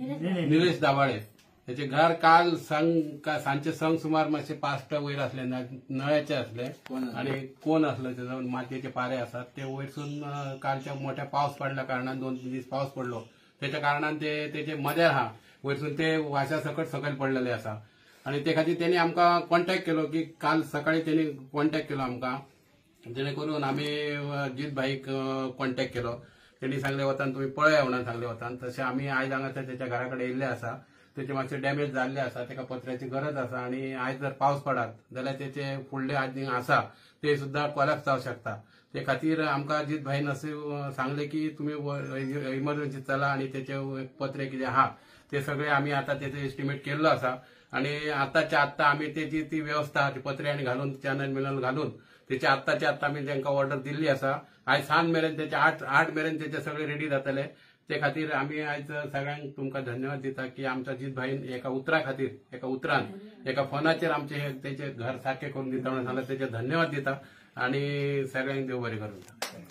निलेश दाभाळे त्याचे घर काल सांचे संग सुमार मातशे 5 वयर असले नळ्याचे असले आणि कोण असले त्याचा मातयेचे पारे असतात ते वयरसून कालच्या मोठ्या पावस पडल्या कारणान 2-3 दीस पावस पडलो त्याच्या कारणान ते त्याचे मदेर हा वयरसून ते वाशा सकयल पडलेले असा आणि ते खातीर त्यांनी आमकां कॉन्टॅक्ट केलो की काल सकाळी त्यांनी कॉन्टॅक्ट केलो आमकां जेणे करून आमी जीत भाईक कॉन्टॅक्ट केलो त्यांनी सांगले वतान तुम्ही पळया म्हणून सांगले वतान तशें आमी आयज हांगा त्याच्या घरा कडेन येयल्ले आसा त्याचे मातशे डॅमेज जाल्ले आसा ताका पत्र्याची गरज आसा आणि आयज जर पावस पडत जाल्यार त्याचे फुडले आनी आसा ते सुद्दां कोलॅप्स जावंक शकता ते खातीर आमकां जीत भाईन अशें सांगले की तुमी इमर्जन्सी चला आणि त्याचे पत्रे कितें आहा ते सगळे आमी आता त्याचे एस्टिमेट केल्लो आसा आणि आताच्या आत्ता आमी त्याची ती व्यवस्था पत्रे आणि घालून चॅनल मिनल घालून त्याची आत्ताच्या आत्ता आमी तांकां ऑर्डर दिल्ली आसा आयज सांज मेरेन त्याचे 8 मेरेन त्याचे सगळे रेडी जातले ते खातीर आमी आयज सगळ्यांक तुमकां धन्यवाद दिता की आमच्या जीत भाईन एका उतरा खातीर एका उतरान एका फोनाचेर आमचे त्याचे घर सारखे करून दिता म्हणून सांगले त्याचे धन्यवाद दिता आणि सगळ्यांक देव बरें करूं.